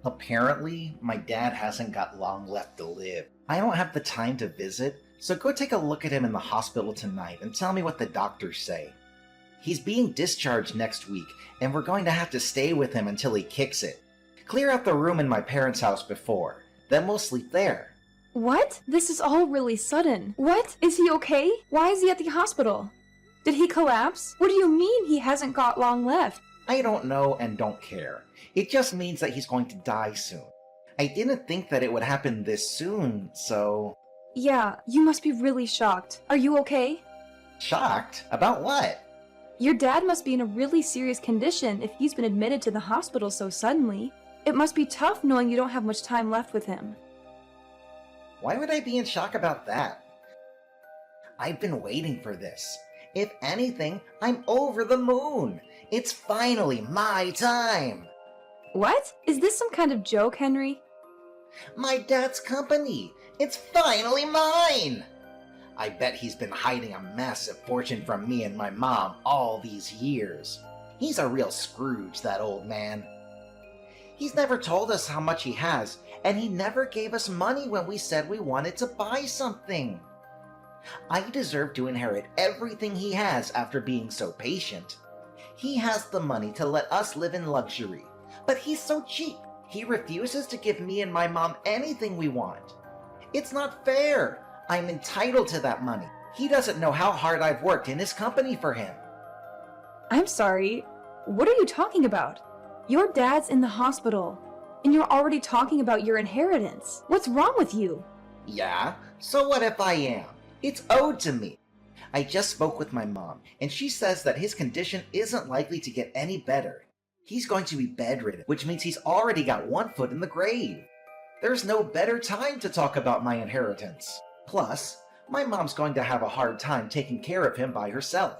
Apparently, my dad hasn't got long left to live. I don't have the time to visit, so go take a look at him in the hospital tonight and tell me what the doctors say. He's being discharged next week, and we're going to have to stay with him until he kicks it. Clear out the room in my parents' house before, then we'll sleep there. What? This is all really sudden. What? Is he okay? Why is he at the hospital? Did he collapse? What do you mean he hasn't got long left? I don't know and don't care. It just means that he's going to die soon. I didn't think that it would happen this soon, so... Yeah, you must be really shocked. Are you okay? Shocked? About what? Your dad must be in a really serious condition if he's been admitted to the hospital so suddenly. It must be tough knowing you don't have much time left with him. Why would I be in shock about that? I've been waiting for this. If anything, I'm over the moon. It's finally my time. What? Is this some kind of joke, Henry? My dad's company. It's finally mine. I bet he's been hiding a massive fortune from me and my mom all these years. He's a real Scrooge, that old man. He's never told us how much he has, and he never gave us money when we said we wanted to buy something. I deserve to inherit everything he has after being so patient. He has the money to let us live in luxury, but he's so cheap. He refuses to give me and my mom anything we want. It's not fair. I'm entitled to that money. He doesn't know how hard I've worked in his company for him. I'm sorry. What are you talking about? Your dad's in the hospital, and you're already talking about your inheritance. What's wrong with you? Yeah? So what if I am? It's owed to me. I just spoke with my mom, and she says that his condition isn't likely to get any better. He's going to be bedridden, which means he's already got one foot in the grave. There's no better time to talk about my inheritance. Plus, my mom's going to have a hard time taking care of him by herself.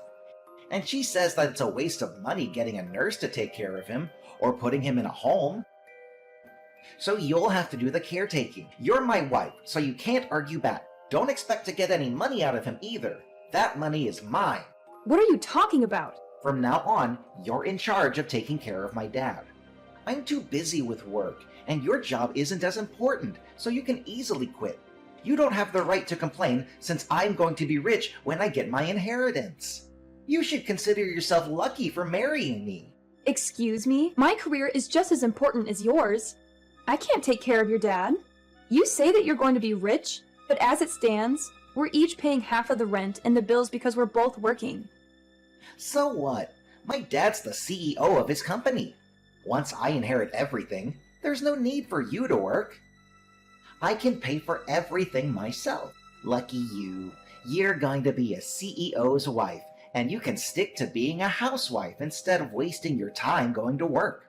And she says that it's a waste of money getting a nurse to take care of him, or putting him in a home. So you'll have to do the caretaking. You're my wife, so you can't argue back. Don't expect to get any money out of him either. That money is mine. What are you talking about? From now on, you're in charge of taking care of my dad. I'm too busy with work, and your job isn't as important, so you can easily quit. You don't have the right to complain since I'm going to be rich when I get my inheritance. You should consider yourself lucky for marrying me. Excuse me? My career is just as important as yours. I can't take care of your dad. You say that you're going to be rich, but as it stands, we're each paying half of the rent and the bills because we're both working. So what? My dad's the CEO of his company. Once I inherit everything, there's no need for you to work. I can pay for everything myself. Lucky you. You're going to be a CEO's wife, and you can stick to being a housewife instead of wasting your time going to work.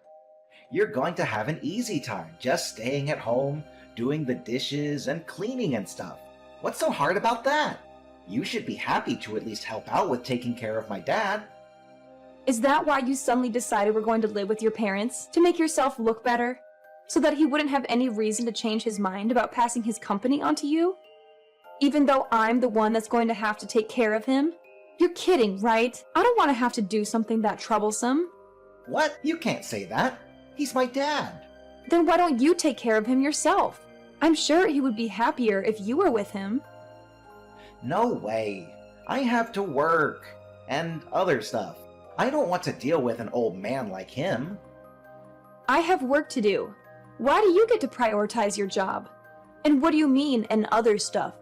You're going to have an easy time just staying at home, doing the dishes and cleaning and stuff. What's so hard about that? You should be happy to at least help out with taking care of my dad. Is that why you suddenly decided we're going to live with your parents? To make yourself look better? So that he wouldn't have any reason to change his mind about passing his company onto you? Even though I'm the one that's going to have to take care of him? You're kidding, right? I don't want to have to do something that troublesome. What? You can't say that. He's my dad. Then why don't you take care of him yourself? I'm sure he would be happier if you were with him. No way. I have to work. And other stuff. I don't want to deal with an old man like him. I have work to do. Why do you get to prioritize your job? And what do you mean, and other stuff?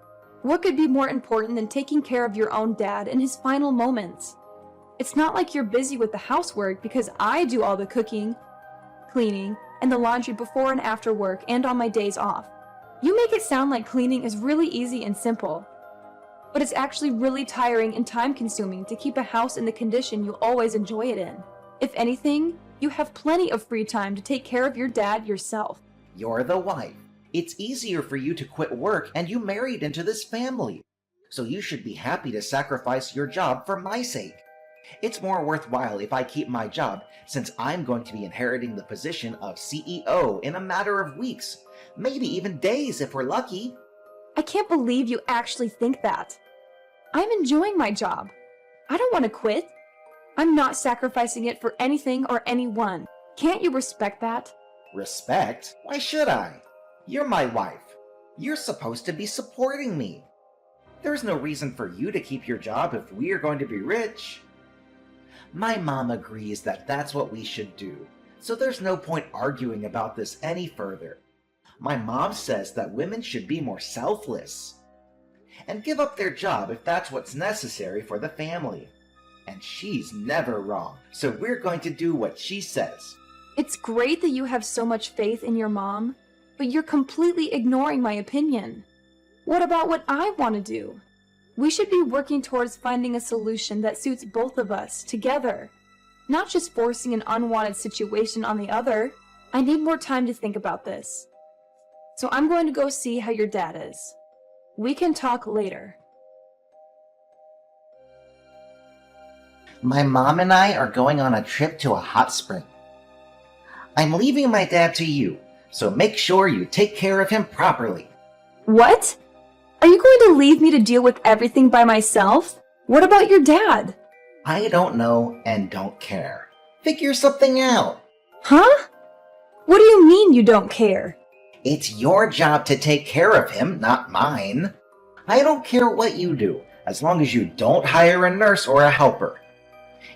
What could be more important than taking care of your own dad in his final moments? It's not like you're busy with the housework because I do all the cooking, cleaning, and the laundry before and after work and on my days off. You make it sound like cleaning is really easy and simple, but it's actually really tiring and time-consuming to keep a house in the condition you always enjoy it in. If anything, you have plenty of free time to take care of your dad yourself. You're the wife. It's easier for you to quit work and you married into this family. So you should be happy to sacrifice your job for my sake. It's more worthwhile if I keep my job since I'm going to be inheriting the position of CEO in a matter of weeks, maybe even days if we're lucky. I can't believe you actually think that. I'm enjoying my job. I don't want to quit. I'm not sacrificing it for anything or anyone. Can't you respect that? Respect? Why should I? You're my wife. You're supposed to be supporting me. There's no reason for you to keep your job if we are going to be rich. My mom agrees that that's what we should do, so there's no point arguing about this any further. My mom says that women should be more selfless and give up their job if that's what's necessary for the family. And she's never wrong, so we're going to do what she says. It's great that you have so much faith in your mom, but you're completely ignoring my opinion. What about what I want to do? We should be working towards finding a solution that suits both of us together, not just forcing an unwanted situation on the other. I need more time to think about this. So I'm going to go see how your dad is. We can talk later. My mom and I are going on a trip to a hot spring. I'm leaving my dad to you, so make sure you take care of him properly. What? Are you going to leave me to deal with everything by myself? What about your dad? I don't know and don't care. Figure something out. Huh? What do you mean you don't care? It's your job to take care of him, not mine. I don't care what you do, as long as you don't hire a nurse or a helper.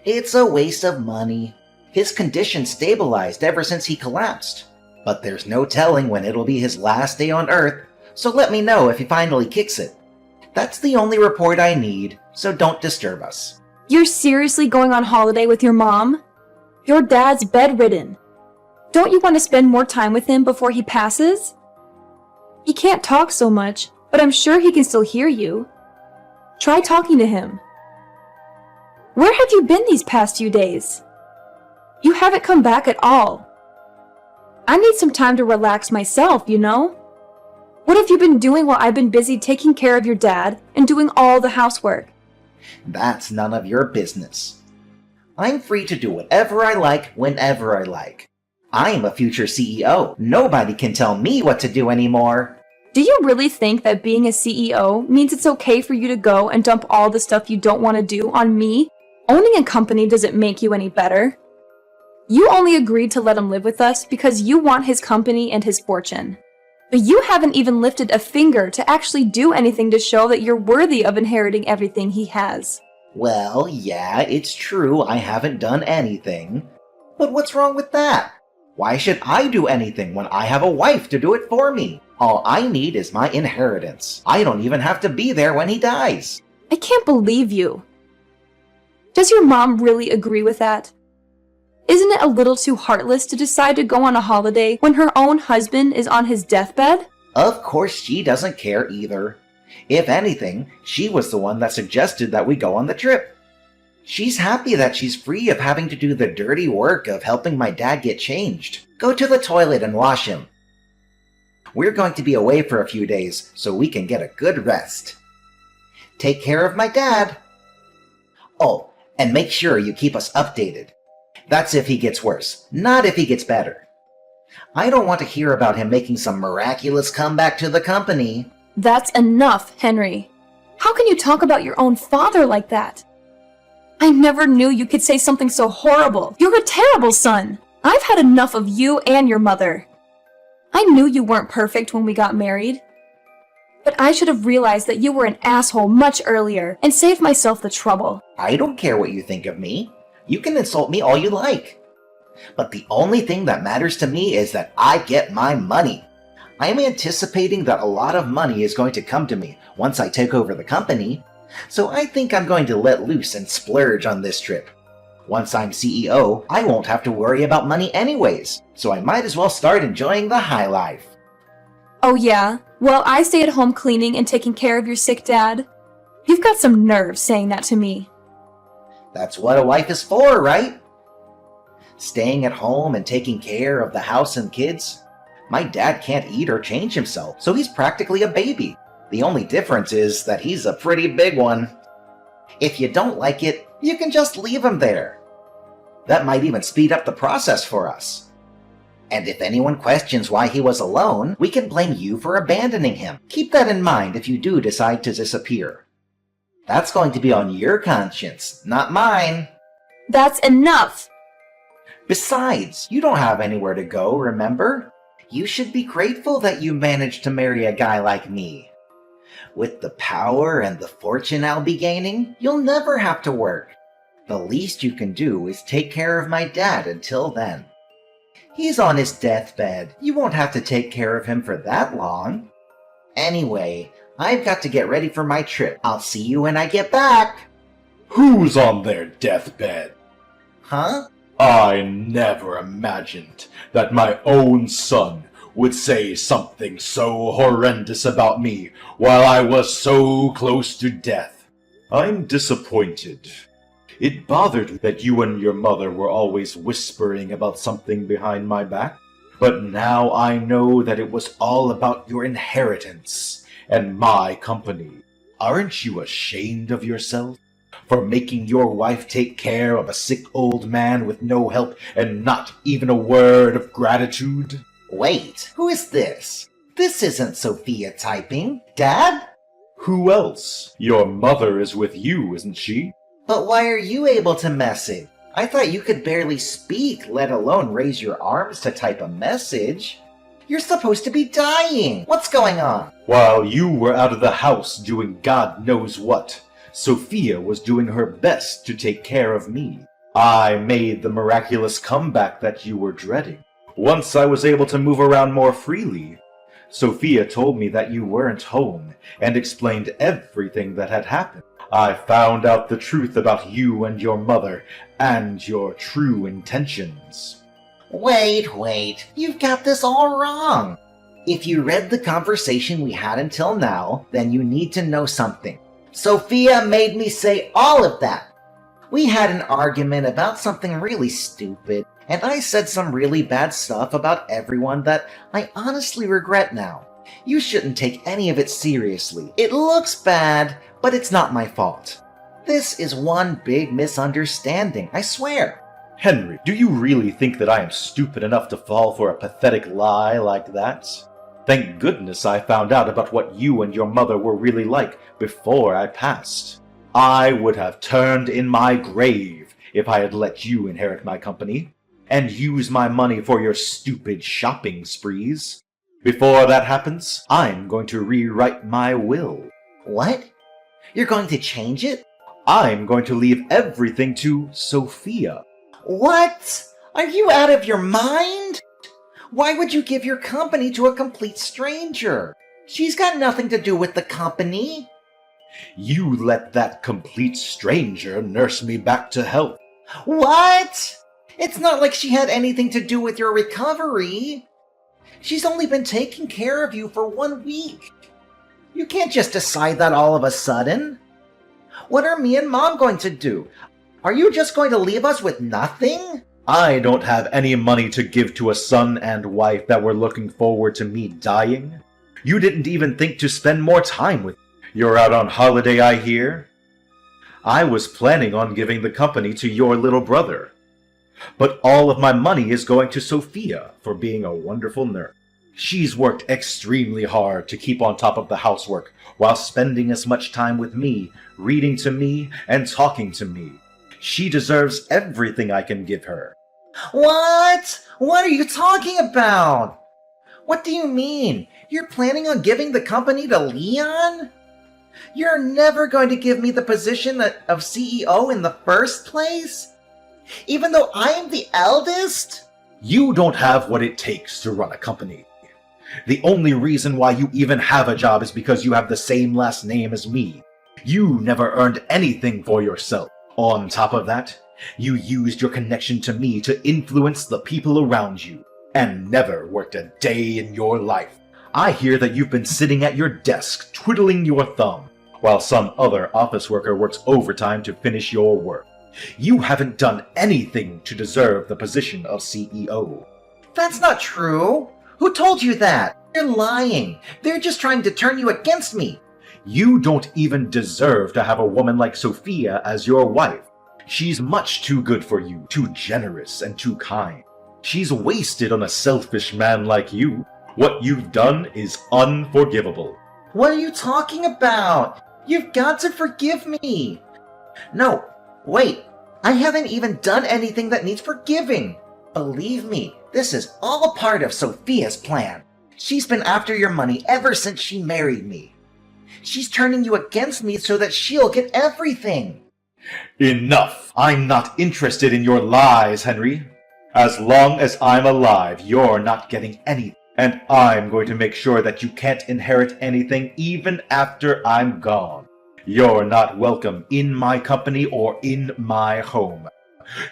It's a waste of money. His condition stabilized ever since he collapsed. But there's no telling when it'll be his last day on Earth, so let me know if he finally kicks it. That's the only report I need, so don't disturb us. You're seriously going on holiday with your mom? Your dad's bedridden. Don't you want to spend more time with him before he passes? He can't talk so much, but I'm sure he can still hear you. Try talking to him. Where have you been these past few days? You haven't come back at all. I need some time to relax myself, you know? What have you been doing while I've been busy taking care of your dad and doing all the housework? That's none of your business. I'm free to do whatever I like whenever I like. I am a future CEO. Nobody can tell me what to do anymore. Do you really think that being a CEO means it's okay for you to go and dump all the stuff you don't want to do on me? Owning a company doesn't make you any better. You only agreed to let him live with us because you want his company and his fortune. But you haven't even lifted a finger to actually do anything to show that you're worthy of inheriting everything he has. Well, yeah, it's true I haven't done anything. But what's wrong with that? Why should I do anything when I have a wife to do it for me? All I need is my inheritance. I don't even have to be there when he dies. I can't believe you. Does your mom really agree with that? Isn't it a little too heartless to decide to go on a holiday when her own husband is on his deathbed? Of course she doesn't care either. If anything, she was the one that suggested that we go on the trip. She's happy that she's free of having to do the dirty work of helping my dad get changed. Go to the toilet and wash him. We're going to be away for a few days so we can get a good rest. Take care of my dad. Oh, and make sure you keep us updated. That's if he gets worse, not if he gets better. I don't want to hear about him making some miraculous comeback to the company. That's enough, Henry. How can you talk about your own father like that? I never knew you could say something so horrible. You're a terrible son. I've had enough of you and your mother. I knew you weren't perfect when we got married. But I should have realized that you were an asshole much earlier and saved myself the trouble. I don't care what you think of me. You can insult me all you like. But the only thing that matters to me is that I get my money. I'm anticipating that a lot of money is going to come to me once I take over the company, so I think I'm going to let loose and splurge on this trip. Once I'm CEO, I won't have to worry about money anyways, so I might as well start enjoying the high life. Oh yeah? Well, I stay at home cleaning and taking care of your sick dad. You've got some nerve saying that to me. That's what a wife is for, right? Staying at home and taking care of the house and kids. My dad can't eat or change himself, so he's practically a baby. The only difference is that he's a pretty big one. If you don't like it, you can just leave him there. That might even speed up the process for us. And if anyone questions why he was alone, we can blame you for abandoning him. Keep that in mind if you do decide to disappear. That's going to be on your conscience, not mine. That's enough! Besides, you don't have anywhere to go, remember? You should be grateful that you managed to marry a guy like me. With the power and the fortune I'll be gaining, you'll never have to work. The least you can do is take care of my dad until then. He's on his deathbed. You won't have to take care of him for that long. Anyway, I've got to get ready for my trip. I'll see you when I get back. Who's on their deathbed? Huh? I never imagined that my own son would say something so horrendous about me while I was so close to death. I'm disappointed. It bothered me that you and your mother were always whispering about something behind my back. But now I know that it was all about your inheritance and my company. Aren't you ashamed of yourself for making your wife take care of a sick old man with no help and not even a word of gratitude? Wait, who is this? This isn't Sophia typing. Dad? Who else? Your mother is with you, isn't she? But why are you able to message? I thought you could barely speak, let alone raise your arms to type a message. You're supposed to be dying. What's going on? While you were out of the house doing God knows what, Sophia was doing her best to take care of me. I made the miraculous comeback that you were dreading. Once I was able to move around more freely, Sophia told me that you weren't home and explained everything that had happened. I found out the truth about you and your mother and your true intentions. Wait, you've got this all wrong. If you read the conversation we had until now, then you need to know something. Sophia made me say all of that. We had an argument about something really stupid, and I said some really bad stuff about everyone that I honestly regret now. You shouldn't take any of it seriously. It looks bad, but it's not my fault. This is one big misunderstanding, I swear. Henry, do you really think that I am stupid enough to fall for a pathetic lie like that? Thank goodness I found out about what you and your mother were really like before I passed. I would have turned in my grave if I had let you inherit my company and use my money for your stupid shopping sprees. Before that happens, I'm going to rewrite my will. What? You're going to change it? I'm going to leave everything to Sophia. What? Are you out of your mind? Why would you give your company to a complete stranger? She's got nothing to do with the company. You let that complete stranger nurse me back to health. What? It's not like she had anything to do with your recovery. She's only been taking care of you for 1 week. You can't just decide that all of a sudden. What are me and Mom going to do? Are you just going to leave us with nothing? I don't have any money to give to a son and wife that were looking forward to me dying. You didn't even think to spend more time with me. You're out on holiday, I hear. I was planning on giving the company to your little brother. But all of my money is going to Sophia for being a wonderful nurse. She's worked extremely hard to keep on top of the housework while spending as much time with me, reading to me, and talking to me. She deserves everything I can give her. What? What are you talking about? What do you mean? You're planning on giving the company to Leon? You're never going to give me the position of CEO in the first place? Even though I am the eldest? You don't have what it takes to run a company. The only reason why you even have a job is because you have the same last name as me. You never earned anything for yourself. On top of that, you used your connection to me to influence the people around you, and never worked a day in your life. I hear that you've been sitting at your desk twiddling your thumb, while some other office worker works overtime to finish your work. You haven't done anything to deserve the position of CEO. That's not true. Who told you that? You're lying. They're just trying to turn you against me. You don't even deserve to have a woman like Sophia as your wife. She's much too good for you, too generous and too kind. She's wasted on a selfish man like you. What you've done is unforgivable. What are you talking about? You've got to forgive me. No, wait. I haven't even done anything that needs forgiving. Believe me, this is all part of Sophia's plan. She's been after your money ever since she married me. She's turning you against me so that she'll get everything. Enough! I'm not interested in your lies, Henry. As long as I'm alive, you're not getting anything. And I'm going to make sure that you can't inherit anything even after I'm gone. You're not welcome in my company or in my home.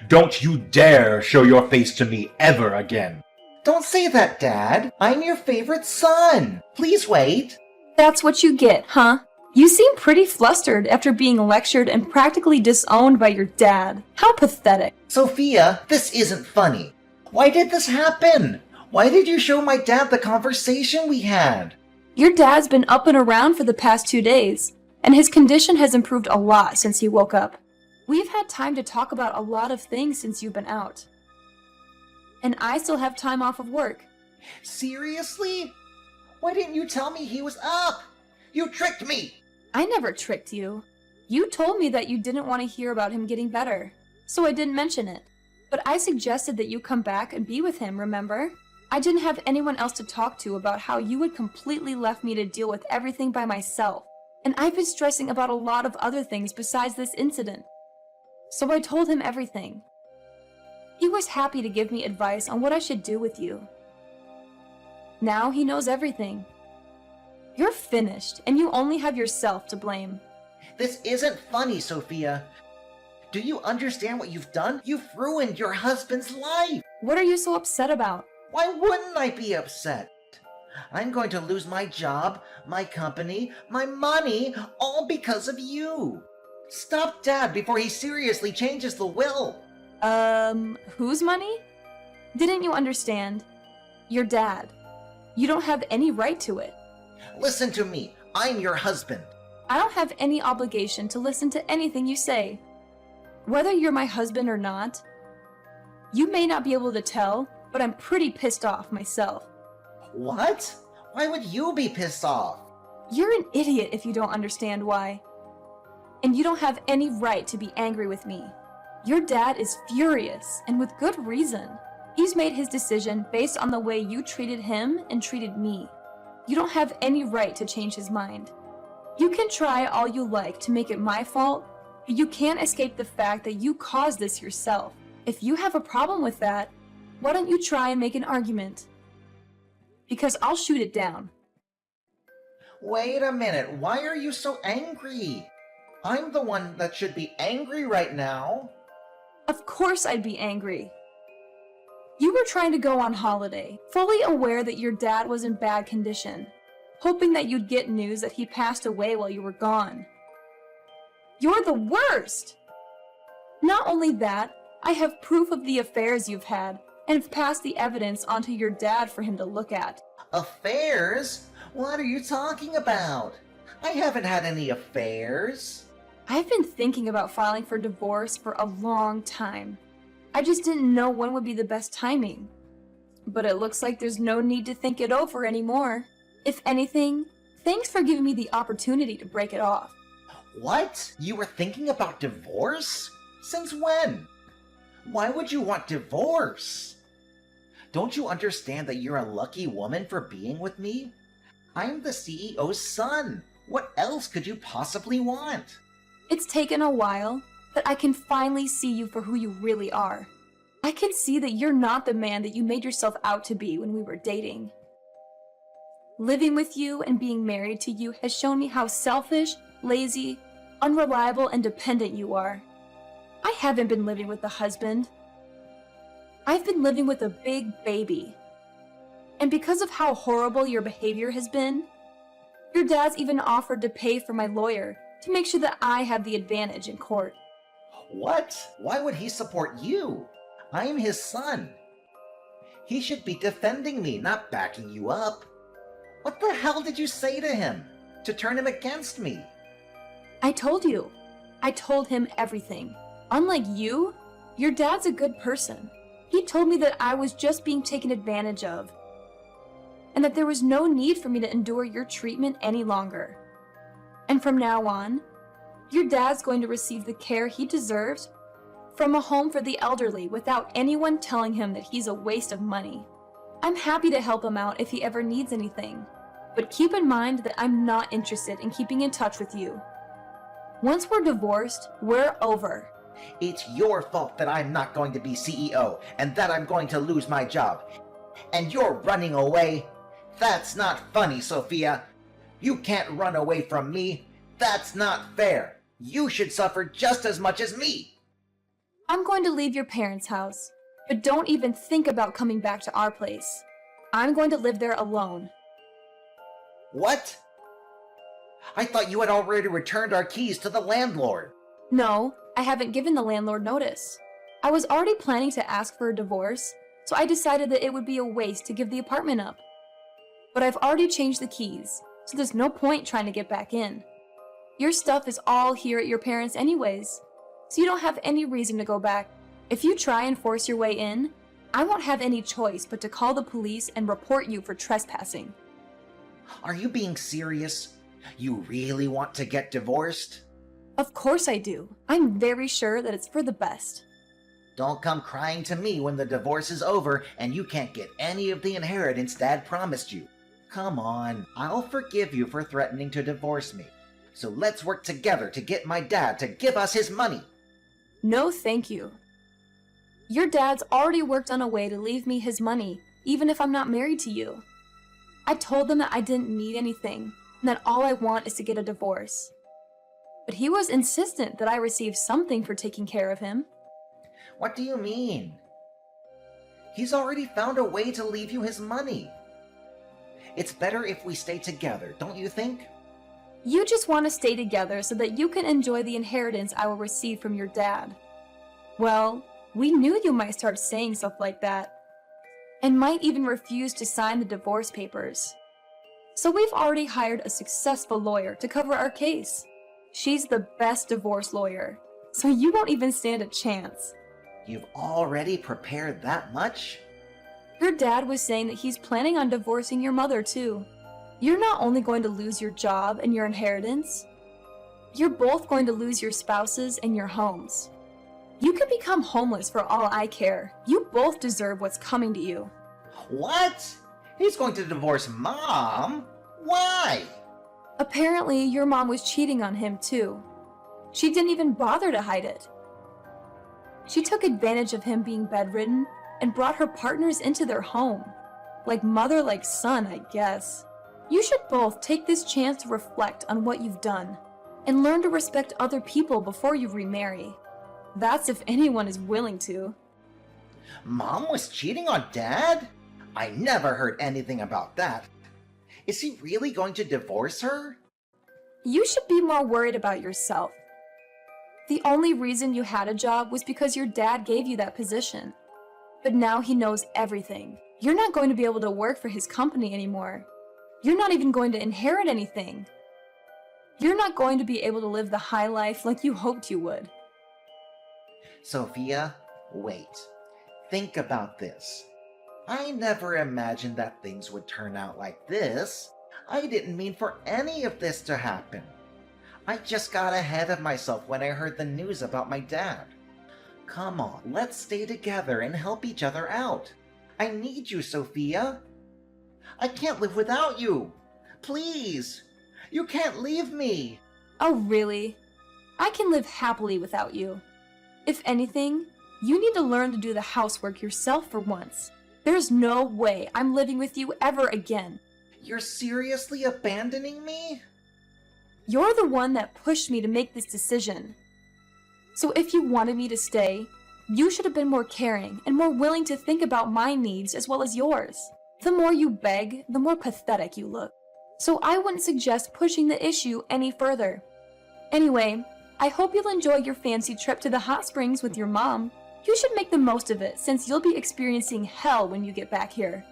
Don't you dare show your face to me ever again. Don't say that, Dad. I'm your favorite son. Please wait. That's what you get, huh? You seem pretty flustered after being lectured and practically disowned by your dad. How pathetic. Sophia, this isn't funny. Why did this happen? Why did you show my dad the conversation we had? Your dad's been up and around for the past 2 days, and his condition has improved a lot since he woke up. We've had time to talk about a lot of things since you've been out. And I still have time off of work. Seriously? Why didn't you tell me he was up? You tricked me! I never tricked you. You told me that you didn't want to hear about him getting better, so I didn't mention it. But I suggested that you come back and be with him, remember? I didn't have anyone else to talk to about how you had completely left me to deal with everything by myself. And I've been stressing about a lot of other things besides this incident. So I told him everything. He was happy to give me advice on what I should do with you. Now he knows everything. You're finished, and you only have yourself to blame. This isn't funny, Sophia. Do you understand what you've done? You've ruined your husband's life. What are you so upset about? Why wouldn't I be upset? I'm going to lose my job, my company, my money, all because of you. Stop Dad before he seriously changes the will. Whose money? Didn't you understand? Your dad. You don't have any right to it. Listen to me. I'm your husband. I don't have any obligation to listen to anything you say. Whether you're my husband or not, you may not be able to tell, but I'm pretty pissed off myself. What? Why would you be pissed off? You're an idiot if you don't understand why. And you don't have any right to be angry with me. Your dad is furious, and with good reason. He's made his decision based on the way you treated him and treated me. You don't have any right to change his mind. You can try all you like to make it my fault, but you can't escape the fact that you caused this yourself. If you have a problem with that, why don't you try and make an argument? Because I'll shoot it down. Wait a minute. Why are you so angry? I'm the one that should be angry right now. Of course I'd be angry. You were trying to go on holiday, fully aware that your dad was in bad condition, hoping that you'd get news that he passed away while you were gone. You're the worst! Not only that, I have proof of the affairs you've had, and have passed the evidence onto your dad for him to look at. Affairs? What are you talking about? I haven't had any affairs. I've been thinking about filing for divorce for a long time. I just didn't know when would be the best timing. But it looks like there's no need to think it over anymore. If anything, thanks for giving me the opportunity to break it off. What? You were thinking about divorce? Since when? Why would you want divorce? Don't you understand that you're a lucky woman for being with me? I'm the CEO's son. What else could you possibly want? It's taken a while, but I can finally see you for who you really are. I can see that you're not the man that you made yourself out to be when we were dating. Living with you and being married to you has shown me how selfish, lazy, unreliable, and dependent you are. I haven't been living with a husband. I've been living with a big baby. And because of how horrible your behavior has been, your dad's even offered to pay for my lawyer to make sure that I have the advantage in court. What? Why would he support you? I'm his son. He should be defending me, not backing you up. What the hell did you say to him? To turn him against me? I told you. I told him everything. Unlike you, your dad's a good person. He told me that I was just being taken advantage of, and that there was no need for me to endure your treatment any longer. And from now on, your dad's going to receive the care he deserves from a home for the elderly without anyone telling him that he's a waste of money. I'm happy to help him out if he ever needs anything, but keep in mind that I'm not interested in keeping in touch with you. Once we're divorced, we're over. It's your fault that I'm not going to be CEO and that I'm going to lose my job. And you're running away? That's not funny, Sophia. You can't run away from me. That's not fair. You should suffer just as much as me. I'm going to leave your parents' house, but don't even think about coming back to our place. I'm going to live there alone. What? I thought you had already returned our keys to the landlord. No, I haven't given the landlord notice. I was already planning to ask for a divorce, so I decided that it would be a waste to give the apartment up. But I've already changed the keys, so there's no point trying to get back in. Your stuff is all here at your parents' anyways, so you don't have any reason to go back. If you try and force your way in, I won't have any choice but to call the police and report you for trespassing. Are you being serious? You really want to get divorced? Of course I do. I'm very sure that it's for the best. Don't come crying to me when the divorce is over and you can't get any of the inheritance Dad promised you. Come on, I'll forgive you for threatening to divorce me. So let's work together to get my dad to give us his money. No, thank you. Your dad's already worked on a way to leave me his money, even if I'm not married to you. I told him that I didn't need anything, and that all I want is to get a divorce. But he was insistent that I receive something for taking care of him. What do you mean? He's already found a way to leave you his money. It's better if we stay together, don't you think? You just want to stay together so that you can enjoy the inheritance I will receive from your dad. Well, we knew you might start saying stuff like that, and might even refuse to sign the divorce papers. So we've already hired a successful lawyer to cover our case. She's the best divorce lawyer, so you won't even stand a chance. You've already prepared that much? Your dad was saying that he's planning on divorcing your mother too. You're not only going to lose your job and your inheritance, you're both going to lose your spouses and your homes. You can become homeless for all I care. You both deserve what's coming to you. What? He's going to divorce Mom? Why? Apparently, your mom was cheating on him too. She didn't even bother to hide it. She took advantage of him being bedridden and brought her partners into their home. Like mother, like son, I guess. You should both take this chance to reflect on what you've done and learn to respect other people before you remarry. That's if anyone is willing to. Mom was cheating on Dad? I never heard anything about that. Is he really going to divorce her? You should be more worried about yourself. The only reason you had a job was because your dad gave you that position. But now he knows everything. You're not going to be able to work for his company anymore. You're not even going to inherit anything. You're not going to be able to live the high life like you hoped you would. Sophia, wait. Think about this. I never imagined that things would turn out like this. I didn't mean for any of this to happen. I just got ahead of myself when I heard the news about my dad. Come on, let's stay together and help each other out. I need you, Sophia. I can't live without you. Please, you can't leave me. Oh, really? I can live happily without you. If anything, you need to learn to do the housework yourself for once. There's no way I'm living with you ever again. You're seriously abandoning me? You're the one that pushed me to make this decision. So if you wanted me to stay, you should have been more caring and more willing to think about my needs as well as yours. The more you beg, the more pathetic you look. So I wouldn't suggest pushing the issue any further. Anyway, I hope you'll enjoy your fancy trip to the hot springs with your mom. You should make the most of it since you'll be experiencing hell when you get back here.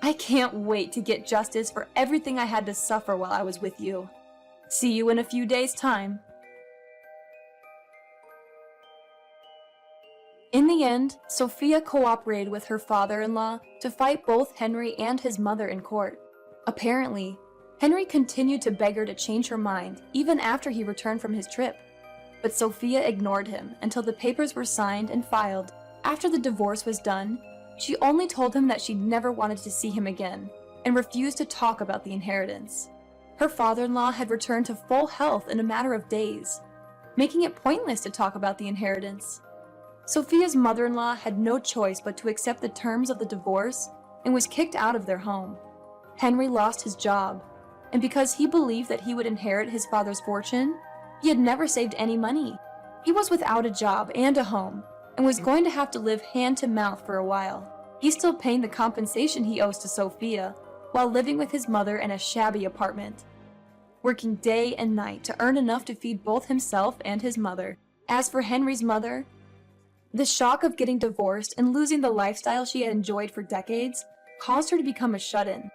I can't wait to get justice for everything I had to suffer while I was with you. See you in a few days' time. In the end, Sophia cooperated with her father-in-law to fight both Henry and his mother in court. Apparently, Henry continued to beg her to change her mind even after he returned from his trip. But Sophia ignored him until the papers were signed and filed. After the divorce was done, she only told him that she never wanted to see him again and refused to talk about the inheritance. Her father-in-law had returned to full health in a matter of days, making it pointless to talk about the inheritance. Sophia's mother-in-law had no choice but to accept the terms of the divorce and was kicked out of their home. Henry lost his job, and because he believed that he would inherit his father's fortune, he had never saved any money. He was without a job and a home, and was going to have to live hand to mouth for a while. He's still paying the compensation he owes to Sophia, while living with his mother in a shabby apartment, working day and night to earn enough to feed both himself and his mother. As for Henry's mother, the shock of getting divorced and losing the lifestyle she had enjoyed for decades caused her to become a shut-in,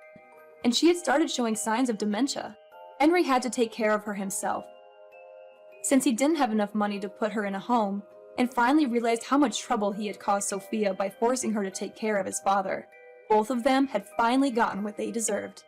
and she had started showing signs of dementia. Henry had to take care of her himself, since he didn't have enough money to put her in a home, and finally realized how much trouble he had caused Sophia by forcing her to take care of his father. Both of them had finally gotten what they deserved.